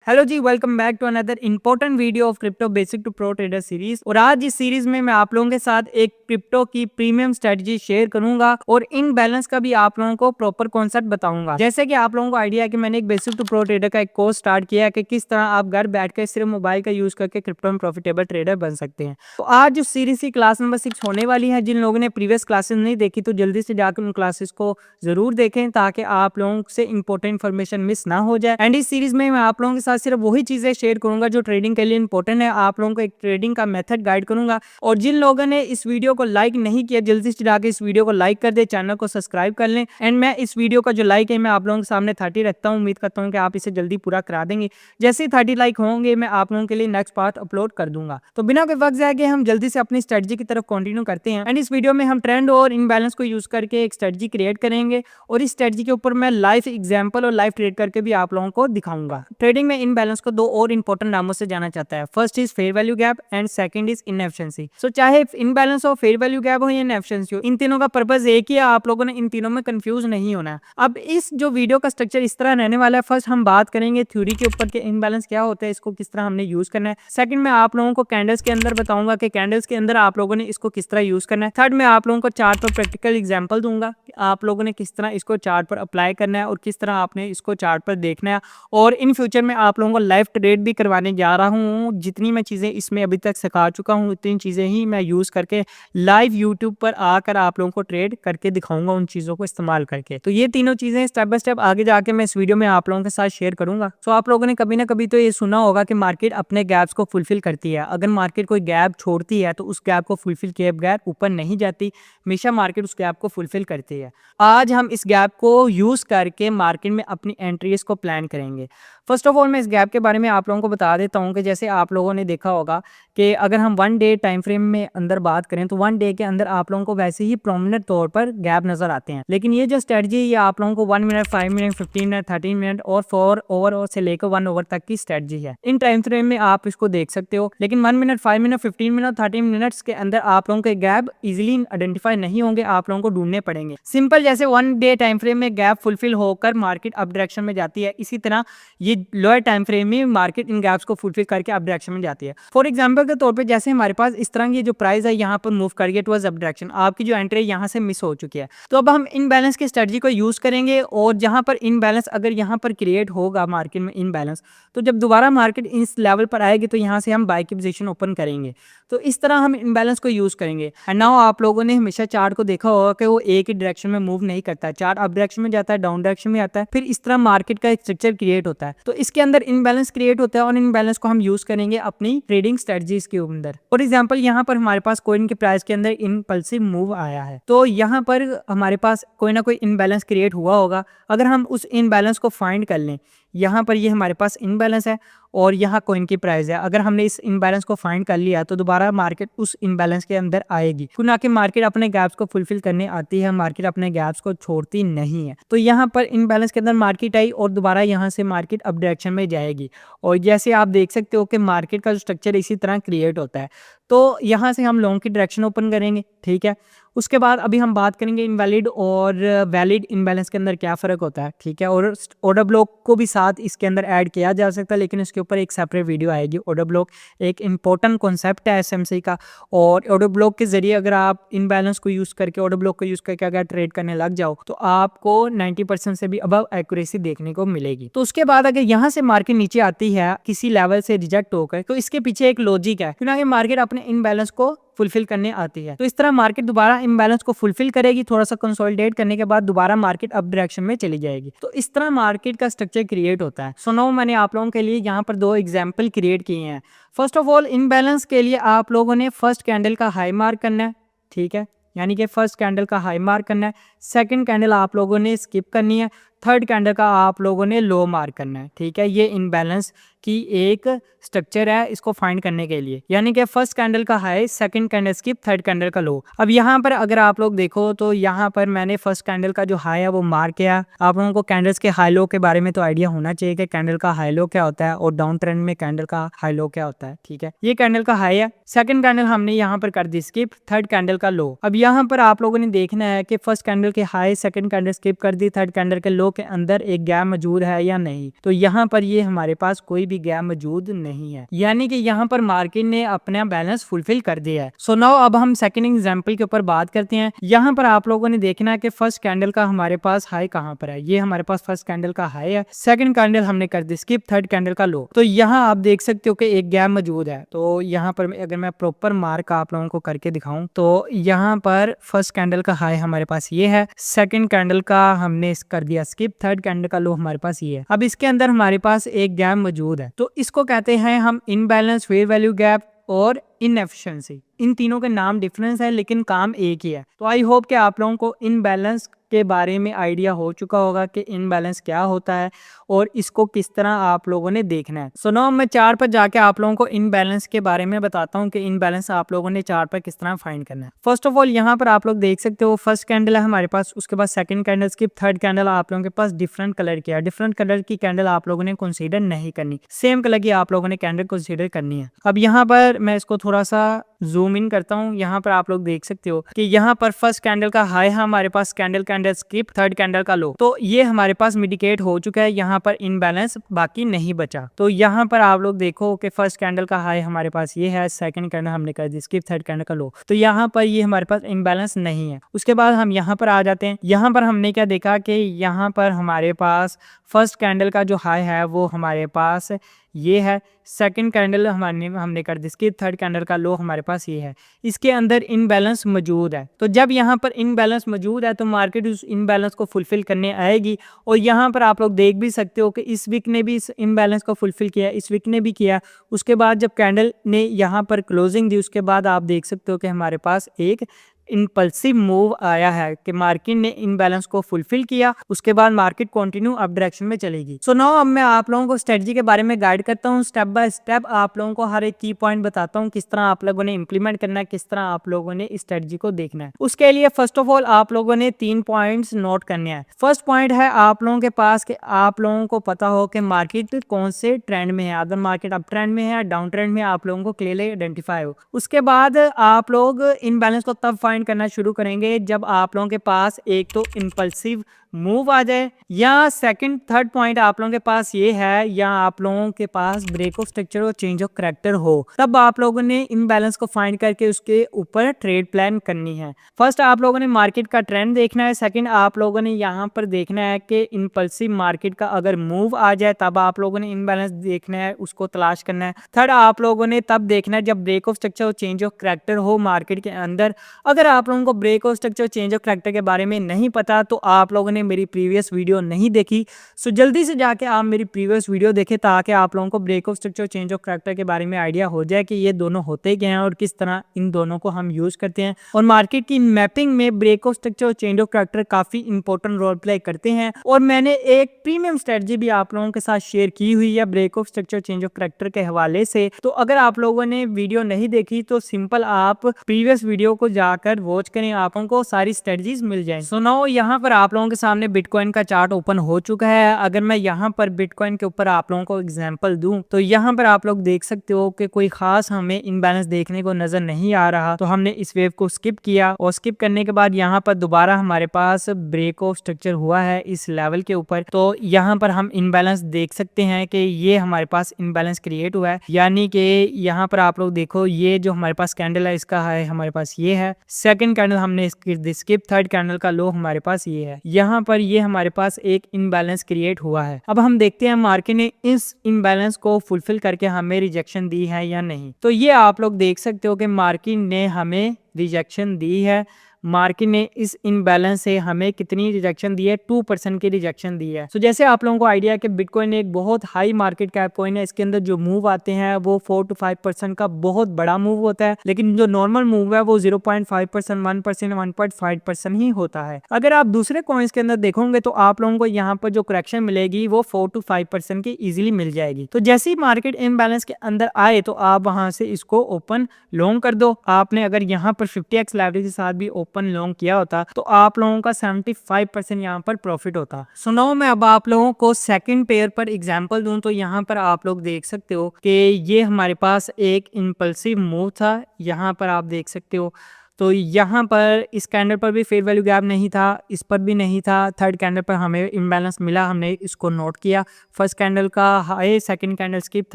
Hello ji, welcome back to another important video of crypto basic to pro trader series. और आज इस series में मैं आप लोगों के साथ एक क्रिप्टो की प्रीमियम स्ट्रेटजी शेयर करूंगा और इन बैलेंस का भी आप लोगों को प्रॉपर कॉन्सेप्ट बताऊंगा। जैसे कि आप लोगों को आइडिया है कि मैंने एक बेसिक टू प्रो ट्रेडर का एक कोर्स स्टार्ट किया है कि किस तरह आप घर बैठ कर सिर्फ मोबाइल का यूज करके क्रिप्टो में प्रॉफिटेबल ट्रेडर बन सकते हैं। तो आज जो सीरीज की क्लास नंबर 6 होने वाली है, जिन लोगों ने प्रीवियस क्लासेस नहीं देखी तो जल्दी से जाकर उन क्लासेस को जरूर देखें ताकि आप लोगों से इंपॉर्टेंट इन्फॉर्मेशन मिस ना हो जाए। एंड इस सीरीज में मैं आप लोगों के साथ सिर्फ वही चीजें शेयर करूंगा जो ट्रेडिंग के लिए इंपॉर्टेंट है। आप लोगों को एक ट्रेडिंग का मेथड गाइड करूंगा। और जिन लोगों ने इस वीडियो को लाइक नहीं किया, जल्दी से जाकर इस वीडियो को लाइक कर दे, चैनल को सब्सक्राइब कर लें। एंड मैं इस वीडियो का जो लाइक है मैं आप लोगों के सामने 30 रखता हूँ। उम्मीद करता हूँ कि आप इसे जल्दी पूरा करा देंगे। जैसे ही 30 लाइक होंगे मैं आप लोगों के लिए नेक्स्ट पार्ट अपलोड कर दूंगा। तो बिना कोई वक्त जाए हम जल्दी से अपनी स्ट्रेटजी की तरफ कंटिन्यू करते हैं। एंड इस वीडियो में हम ट्रेंड और इनबैलेंस को यूज करके एक स्ट्रेटजी क्रिएट करेंगे और इस स्ट्रेटजी के ऊपर मैं लाइव एग्जांपल और लाइव ट्रेड करके भी आप लोगों को दिखाऊंगा। ट्रेडिंग में इनबैलेंस को दो और इंपॉर्टेंट नामों से जाना जाता है। First is fair value gap and second is inefficiency. So चाहे इनबैलेंस हो, फेयर वैल्यू गैप हो या इनएफिशिएंसी हो, इन तीनों का पर्पस एक ही है। आप लोगों ने इन तीनों में कंफ्यूज नहीं होना है। अब इस जो वीडियो का स्ट्रक्चर इस तरह रहने वाला है। फर्स्ट हम बात करेंगे थ्योरी के ऊपर कि इनबैलेंस क्या होता है, इसको किस तरह हमने यूज करना है। सेकंड में आप लोगों को कैंडल्स के अंदर बताऊंगा कि कैंडल्स के अंदर आप लोगों ने इसको किस तरह यूज करना है। थर्ड में आप लोगों को चार्ट पर प्रैक्टिकल एग्जांपल दूंगा कि आप लोगों ने किस तरह इसको चार्ट पर अप्लाई करना है और किस तरह आपने इसको चार्ट पर देखना है। और इन फ्यूचर में आप लोगों को लाइव ट्रेड भी करवाने जा रहा हूँ। जितनी मैं चीज़ें इसमें अभी तक सिखा चुका हूँ उतनी चीज़ें ही मैं यूज़ करके लाइव यूट्यूब पर आकर आप लोगों को ट्रेड करके दिखाऊंगा, उन चीज़ों को इस्तेमाल करके। तो ये तीनों चीज़ें स्टेप बाय स्टेप आगे जाके मैं इस वीडियो में आप लोगों के साथ शेयर करूंगा। तो आप लोगों ने कभी ना कभी तो ये सुना होगा कि मार्केट अपने गैप्स को फुलफिल करती है। अगर मार्केट कोई गैप छोड़ती है तो उस गैप को फुलफिल किए बगैर ऊपर नहीं जाती। हमेशा मार्केट उस गैप को फुलफिल करती है। आज हम इस गैप को यूज़ करके मार्केट में अपनी एंट्रीज को प्लान करेंगे। फर्स्ट ऑफ ऑल मैं इस गैप के बारे में आप लोगों को बता देता हूँ कि जैसे आप लोगों ने देखा होगा कि अगर हम 1 डे टाइम फ्रेम में अंदर बात करें तो 1 डे के अंदर आप लोगों को वैसे ही प्रोमिनेंट तौर पर गैप नजर आते हैं। लेकिन ये जो स्ट्रेटजी है ये आप लोगों को 1 मिनट, 5 मिनट, 15 मिनट, 13 मिनट और 4 ओवर और से लेकर 1 ओवर तक की स्ट्रेटजी है। इन टाइम फ्रेम में आप इसको देख सकते हो। लेकिन 1 मिनट, 5 मिनट, 15 मिनट, 13 मिनट्स के अंदर आप लोगों के गैप इजिली आइडेंटिफाई नहीं होंगे, आप लोगों को ढूंढने पड़ेंगे। सिंपल जैसे 1 डे टाइम फ्रेम में गैप फुलफिल होकर मार्केट अप डायरेक्शन में जाती है, इसी तरह ये लोअर टाइम फ्रेम में मार्केट इन गैप्स को फुलफिल करके अप डायरेक्शन में जाती है। फॉर एग्जांपल के तौर पे जैसे हमारे पास इस तरह की जो प्राइस है यहाँ पर मूव कर गया टुवर्ड्स अप डायरेक्शन, आपकी जो एंट्री यहाँ से मिस हो चुकी है। तो अब हम इन बैलेंस की स्ट्रेटजी को यूज करेंगे और जहाँ पर इन बैलेंस अगर यहाँ पर क्रिएट होगा मार्केट में इन बैलेंस, तो जब दोबारा मार्केट इस लेवल पर आएगी तो यहाँ से हम बाय की पोजीशन ओपन करेंगे। तो इस तरह हम इन बैलेंस को यूज करेंगे। एंड नाउ आप लोगों ने हमेशा चार्ट को देखा होगा कि वो एक ही डायरेक्शन में मूव नहीं करता है। चार्ट अप डायरेक्शन में जाता है, डाउन डायरेक्शन में आता है, फिर इस तरह मार्केट का एक स्ट्रक्चर क्रिएट होता है। तो इसके अंदर इनबैलेंस क्रिएट होता है और इनबैलेंस को हम यूज करेंगे अपनी ट्रेडिंग स्ट्रेटजीज के अंदर। फॉर एग्जांपल यहाँ पर हमारे पास कॉइन के प्राइस के अंदर इम्पल्सिव मूव आया है, तो यहाँ पर हमारे पास कोई ना कोई इनबैलेंस क्रिएट हुआ होगा। अगर हम उस इनबैलेंस को फाइंड कर लें, यहाँ पर ये हमारे पास इनबैलेंस है और यहाँ कॉइन की प्राइस है। अगर हमने इस इनबैलेंस को फाइंड कर लिया तो दोबारा मार्केट उस इनबैलेंस के अंदर आएगी। ना कि मार्केट अपने गैप्स को फुलफिल करने आती है, मार्केट अपने गैप्स को छोड़ती नहीं है। तो यहाँ पर इनबैलेंस के अंदर मार्केट आई और दोबारा यहाँ से मार्केट अप डायरेक्शन में जाएगी। और जैसे आप देख सकते हो कि मार्केट का जो स्ट्रक्चर इसी तरह क्रिएट होता है। तो यहाँ से हम लॉन्ग की डायरेक्शन ओपन करेंगे, ठीक है। उसके बाद अभी हम बात करेंगे इनवैलिड और वैलिड इनबैलेंस के अंदर क्या फ़र्क होता है, ठीक है। और ऑर्डर ब्लॉक को भी साथ इसके अंदर ऐड किया जा सकता है, लेकिन इसके ऊपर एक सेपरेट वीडियो आएगी। ऑर्डर ब्लॉक एक इंपॉर्टेंट कॉन्सेप्ट है एसएमसी का। और ऑर्डर ब्लॉक के जरिए अगर आप इनबैलेंस को यूज़ करके, ऑर्डर ब्लॉक को यूज़ करके अगर ट्रेड करने लग जाओ तो आपको 90% से भी अबव एक्यूरेसी देखने को मिलेगी। तो उसके बाद अगर यहाँ से मार्केट नीचे आती है किसी लेवल से रिजेक्ट होकर, तो इसके पीछे एक लॉजिक है, क्योंकि मार्केट अपने इनबैलेंस को फुलफिल करने आती है। तो इस तरह मार्केट दोबारा इम्बैलेंस को फुलफिल करेगी, थोड़ा सा कंसोलिडेट करने के बाद दोबारा मार्केट अप डायरेक्शन में चली जाएगी। तो इस तरह मार्केट का स्ट्रक्चर क्रिएट होता है। सो नाउ मैंने आप लोगों के लिए यहाँ पर 2 एग्जांपल क्रिएट किए हैं। फर्स्ट ऑफ ऑल इम्बैलेंस के लिए आप लोगों ने फर्स्ट कैंडल का हाई मार्क करना है, ठीक है, यानी कि फर्स्ट कैंडल का हाई मार्क करना है। सेकंड कैंडल आप लोगों ने स्किप करनी है। थर्ड कैंडल का आप लोगों ने लो मार्क करना है, ठीक है। ये इनबैलेंस की एक स्ट्रक्चर है इसको फाइंड करने के लिए, यानी कि फर्स्ट कैंडल का high, second candle skip, third candle का लो। अब यहाँ पर अगर आप लोग देखो तो यहाँ पर मैंने फर्स्ट कैंडल का जो हाई है वो मार्क किया। आप लोगों को कैंडल्स के हाई लो के बारे में तो आइडिया होना चाहिए कि कैंडल का हाई लो क्या होता है और डाउन ट्रेंड में कैंडल का हाई लो क्या होता है, ठीक है। ये कैंडल का हाई है, सेकंड कैंडल हमने यहाँ पर कर दी स्किप, थर्ड कैंडल का लो। अब यहाँ पर आप लोगों ने देखना है कि फर्स्ट कैंडल के हाई, सेकंड कैंडल स्किप कर दी, थर्ड कैंडल के लो के अंदर एक गैप मौजूद है या नहीं। तो यहाँ पर ये हमारे पास कोई भी गैप मौजूद नहीं है, यानी कि यहाँ पर मार्केट ने अपना बैलेंस फुलफिल कर दिया है। सो नाउ अब हम सेकंड एग्जांपल के ऊपर बात करते हैं। यहाँ पर आप लोगों ने देखना है कि फर्स्ट कैंडल का हमारे पास हाई कहाँ पर है। ये हमारे पास फर्स्ट कैंडल का हाई है, सेकंड कैंडल हमने कर दी स्किप, थर्ड कैंडल का लो। तो यहाँ आप देख सकते हो कि एक गैप मौजूद है। तो यहाँ पर अगर मैं प्रॉपर मार्क आप लोगों को करके दिखाऊं तो यहाँ पर फर्स्ट कैंडल का हाई हमारे पास ये है, सेकंड कैंडल का हमने कर दिया स्किप, थर्ड कैंडल का लो हमारे पास ये है। अब इसके अंदर हमारे पास एक गैप मौजूद है, तो इसको कहते हैं हम इनबैलेंस फेयर वैल्यू गैप और इनएफिशिएंसी। इन तीनों के नाम डिफरेंस है लेकिन काम एक ही है। तो आई होप कि आप लोगों को इनबैलेंस के बारे में आइडिया हो चुका होगा कि इनबैलेंस क्या होता है और इसको किस तरह आप लोगों ने देखना है। सो नाउ मैं चार्ट पर जाके आप लोगों को इनबैलेंस के बारे में बताता हूँ कि इनबैलेंस आप लोगों ने चार्ट पर किस तरह फाइंड करना है। फर्स्ट ऑफ ऑल यहाँ पर आप लोग देख सकते हो फर्स्ट कैंडल है हमारे पास, उसके बाद second candle skip, third candle आप लोगों के पास डिफरेंट कलर की है। डिफरेंट कलर की कैंडल आप लोगों ने कंसीडर नहीं करनी, सेम कलर की आप लोगों ने कैंडल कंसीडर करनी है। अब यहाँ पर मैं इसको थोड़ा सा जूम इन करता हूँ। यहाँ पर आप लोग देख सकते हो कि यहाँ पर फर्स्ट कैंडल का हाई है हमारे पास, कैंडल स्किप, थर्ड कैंडल का लो। तो ये हमारे पास मिटिगेट हो चुका है, यहाँ पर इनबैलेंस बाकी नहीं बचा। तो यहाँ पर आप लोग देखो कि फर्स्ट कैंडल का हाई हमारे पास ये है, सेकंड कैंडल हमने कर दी स्किप, थर्ड कैंडल का लो। तो यहाँ पर ये हमारे पास इनबैलेंस नहीं है। उसके बाद हम यहाँ पर आ जाते हैं। यहाँ पर हमने क्या देखा कि यहाँ पर हमारे पास फर्स्ट कैंडल का जो हाई है वो हमारे पास ये है, सेकंड कैंडल हमने कर दी स्किप, थर्ड कैंडल का लो हमारे पास ये है। इसके अंदर इनबैलेंस मौजूद है। तो जब यहाँ पर इनबैलेंस मौजूद है तो मार्केट उस इनबैलेंस को फुलफिल करने आएगी। और यहाँ पर आप लोग देख भी सकते हो कि इस वीक ने भी इस इनबैलेंस को फुलफिल किया, इस वीक ने भी किया। उसके बाद जब कैंडल ने यहाँ पर क्लोजिंग दी उसके बाद आप देख सकते हो कि हमारे पास एक इम्पल्सिव मूव आया है कि मार्केट ने इनबैलेंस को फुलफिल किया। उसके बाद मार्केट कंटिन्यू अप डायरेक्शन में चलेगी। सो नाउ अब मैं आप लोगों को स्ट्रेटजी के बारे में गाइड करता हूँ, स्टेप बाय स्टेप आप लोगों को हर एक की पॉइंट बताता हूँ किस तरह आप लोगों ने इंप्लीमेंट करना है, किस तरह आप लोगों ने इस स्ट्रेटजी को देखना है। उसके लिए फर्स्ट ऑफ ऑल आप लोगों ने 3 पॉइंट्स नोट करने हैं। फर्स्ट पॉइंट है आप लोगों के पास कि आप लोगों को पता हो कि मार्केट कौन से ट्रेंड में है, अगर मार्केट अप ट्रेंड में है, डाउन ट्रेंड में, आप लोगों को क्लियरली आइडेंटिफाई हो। उसके बाद आप लोग इनबैलेंस को तब फाइंड करना शुरू करेंगे जब आप लोगों के पास एक तो इम्पल्सिव मूव आ जाए, या सेकंड थर्ड पॉइंट आप लोगों के पास ये है, या आप लोगों के पास ब्रेक ऑफ स्ट्रक्चर और चेंज ऑफ करैक्टर हो। तब आप लोगों ने इनबैलेंस को फाइंड करके उसके ऊपर ट्रेड प्लान करनी है। फर्स्ट आप लोगों ने मार्केट का ट्रेंड देखना है, सेकंड आप लोगों ने यहाँ पर देखना है कि इम्पल्सिव मार्केट का अगर मूव आ जाए तब आप लोगों ने इनबैलेंस देखना है, उसको तलाश करना है। थर्ड आप लोगों ने तब देखना है जब ब्रेक ऑफ स्ट्रक्चर और चेंज ऑफ करैक्टर हो मार्केट के अंदर। अगर आप लोगों को break of structure change of character के बारे में नहीं पता तो आप लोगों ने मेरी प्रीवियस वीडियो नहीं देखी। सो जल्दी से जाके आप मेरी प्रीवियस वीडियो देखें ताकि आप लोगों को break of structure change of character के बारे में आइडिया हो जाए कि ये दोनों होते क्या हैं और किस तरह इन दोनों को हम यूज करते हैं। और मार्केट की मैपिंग में ब्रेक ऑफ स्ट्रक्चर और चेंज ऑफ करैक्टर काफी इंपॉर्टेंट रोल प्ले करते हैं। और मैंने एक प्रीमियम स्ट्रेटजी भी आप लोगों के साथ शेयर की हुई है break of structure change of character के हवाले से। तो अगर आप लोगों ने वीडियो नहीं देखी तो सिंपल आप प्रीवियस वीडियो को जाकर वॉच करें, आप लोगों को सारी स्ट्रेटजीज मिल जाए। सो नाउ यहाँ पर आप लोगों के सामने बिटकॉइन का चार्ट ओपन हो चुका है। अगर मैं यहाँ पर बिटकॉइन के ऊपर आप लोगों को एग्जांपल दूं तो यहाँ पर आप लोग देख सकते हो कि कोई खास हमें इनबैलेंस देखने को नजर नहीं आ रहा। तो हमने इस वेव को स्किप किया और स्किप करने के बाद यहाँ पर दोबारा हमारे पास ब्रेक ऑफ स्ट्रक्चर हुआ है इस लेवल के ऊपर। तो यहाँ पर हम इनबैलेंस देख सकते हैं कि ये हमारे पास इनबैलेंस क्रिएट हुआ है, यानी कि यहाँ पर आप लोग देखो ये जो हमारे पास कैंडल है इसका है हमारे पास ये है, सेकंड कैंडल हमने स्किप, थर्ड कैंडल का लो हमारे पास ये है। यहाँ पर ये हमारे पास एक इनबैलेंस क्रिएट हुआ है। अब हम देखते हैं मार्केट ने इस इनबैलेंस को फुलफिल करके हमें रिजेक्शन दी है या नहीं। तो ये आप लोग देख सकते हो कि मार्केट ने हमें रिजेक्शन दी है। मार्केट ने इस इनबैलेंस से हमें कितनी रिजेक्शन दी है, 2% की रिजेक्शन दी है। तो जैसे आप लोगों को आइडिया है कि बिटकॉइन एक बहुत हाई मार्केट कैप कॉइन है, इसके अंदर जो मूव आते हैं वो 4 to 5% का बहुत बड़ा मूव होता है, लेकिन जो नॉर्मल मूव है वो 0.5%, 1%, 1.5% ही होता है। अगर आप दूसरे कॉइन्स के अंदर देखोगे तो आप लोगों को यहाँ पर जो करेक्शन मिलेगी वो 4 to 5% की इजीली मिल जाएगी। तो जैसे ही मार्केट इनबैलेंस के अंदर आए तो आप वहां से इसको ओपन लॉन्ग कर दो। आपने अगर यहाँ पर 50x लेवरेज के साथ भी ओपन लॉन्ग किया होता तो आप लोगों का 75% यहाँ पर प्रॉफिट होता। सो नाउ मैं अब आप लोगों को सेकंड पेयर पर एग्जांपल दूं तो यहाँ पर आप लोग देख सकते हो कि ये हमारे पास एक इम्पल्सिव मूव था, यहाँ पर आप देख सकते हो। तो यहाँ पर इस कैंडल पर भी फेयर वैल्यू गैप नहीं था, इस पर भी नहीं था। थर्ड कैंडल पर हमें इम्बैलेंस मिला, हमने इसको नोट किया। फर्स्ट कैंडल का high, second candle skip,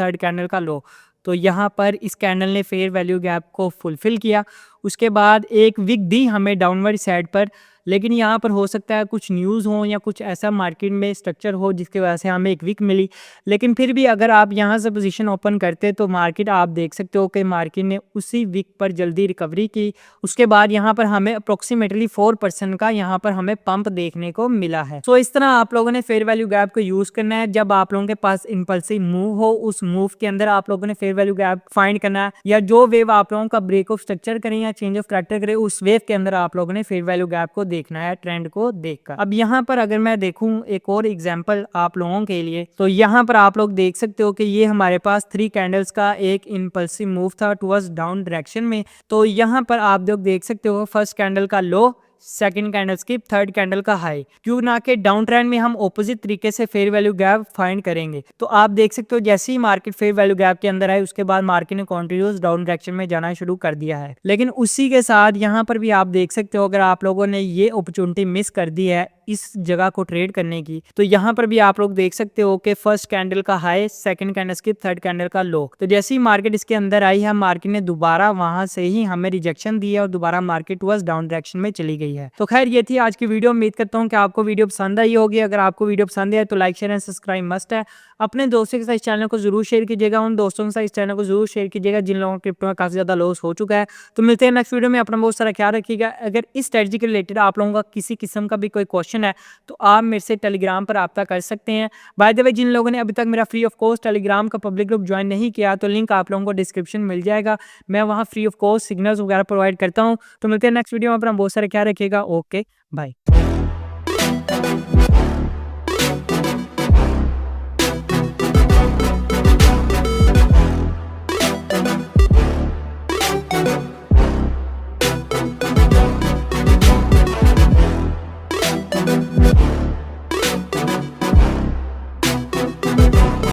third candle का लो। तो यहाँ पर इस कैंडल ने फेयर वैल्यू गैप को फुलफिल किया। उसके बाद एक विक दी हमें डाउनवर्ड साइड पर, लेकिन यहाँ पर हो सकता है कुछ न्यूज़ हो या कुछ ऐसा मार्केट में स्ट्रक्चर हो जिसकी वजह से हमें एक विक मिली। लेकिन फिर भी अगर आप यहाँ से पोजीशन ओपन करते तो मार्केट आप देख सकते हो कि मार्केट ने उसी विक पर जल्दी रिकवरी की। उसके बाद यहाँ पर हमें अप्रोक्सीमेटली 4% का यहाँ पर हमें पंप देखने को मिला है। तो इस तरह आप लोगों ने फेयर वैल्यू गैप को यूज़ करना है। जब आप लोगों के पास इम्पल्सिव मूव हो, उस मूव के अंदर आप लोगों ने फेयर वैल्यू गैप फाइंड करना है, या जो वेव आप लोगों का ब्रेक ऑफ स्ट्रक्चर करें या चेंज ऑफ कैरेक्टर करे, उस वेव के अंदर आप लोगों ने फेयर वैल्यू गैप को देखना है ट्रेंड को देखकर। अब यहाँ पर अगर मैं देखूं एक और एग्जांपल आप लोगों के लिए, तो यहाँ पर आप लोग देख सकते हो कि ये हमारे पास 3 कैंडल्स का एक इम्पल्सिव मूव था टुवर्ड्स डाउन डायरेक्शन में। तो यहाँ पर आप लोग देख सकते हो फर्स्ट कैंडल का low, second candle skip, third candle का हाई। क्यों ना कि डाउन ट्रेंड में हम ऑपोजिट तरीके से फेयर वैल्यू गैप फाइंड करेंगे। तो आप देख सकते हो जैसे ही मार्केट फेयर वैल्यू गैप के अंदर आए, उसके बाद मार्केट ने कॉन्टिन्यूस डाउन डायरेक्शन में जाना शुरू कर दिया है। लेकिन उसी के साथ यहाँ पर भी आप देख सकते हो, अगर आप लोगों ने ये अपॉर्चुनिटी मिस कर दी है इस जगह को ट्रेड करने की, तो यहाँ पर भी आप लोग देख सकते हो कि फर्स्ट कैंडल का high, second candle skip, third candle का लो। तो जैसे ही मार्केट इसके अंदर आई है, मार्केट ने दोबारा वहां से ही हमें रिजेक्शन दी है और दोबारा मार्केट टुवर्ड्स डाउन डायरेक्शन में चली गई है। तो खैर ये थी आज की वीडियो। उम्मीद करता हूँ कि आपको वीडियो पसंद आई होगी। अगर आपको वीडियो पसंद है तो like share and subscribe must है। अपने दोस्तों के साथ इस चैनल को जरूर शेयर कीजिएगा, उन दोस्तों के साथ इस चैनल को जरूर शेयर कीजिएगा जिन लोगों को क्रिप्टो में काफी ज्यादा लॉस हो चुका है। तो मिलते हैं नेक्स्ट वीडियो में, अपना बहुत सारा ख्याल रखिएगा। अगर इस स्ट्रेटजी के रिलेटेड आप लोगों का किसी किस्म का भी कोई क्वेश्चन है तो आप मेरे से टेलीग्राम पर रब्ता कर सकते हैं। बाय द वे, जिन लोगों ने अभी तक मेरा फ्री ऑफ कॉस्ट टेलीग्राम का पब्लिक ग्रुप ज्वाइन नहीं किया तो लिंक आप लोगों को डिस्क्रिप्शन मिल जाएगा। मैं वहाँ फ्री ऑफ कॉस्ट सिग्नल्स वगैरह प्रोवाइड करता हूँ। तो मिलते हैं नेक्स्ट वीडियो में, अपना बहुत सारा ख्याल रखिएगा। Okay bye.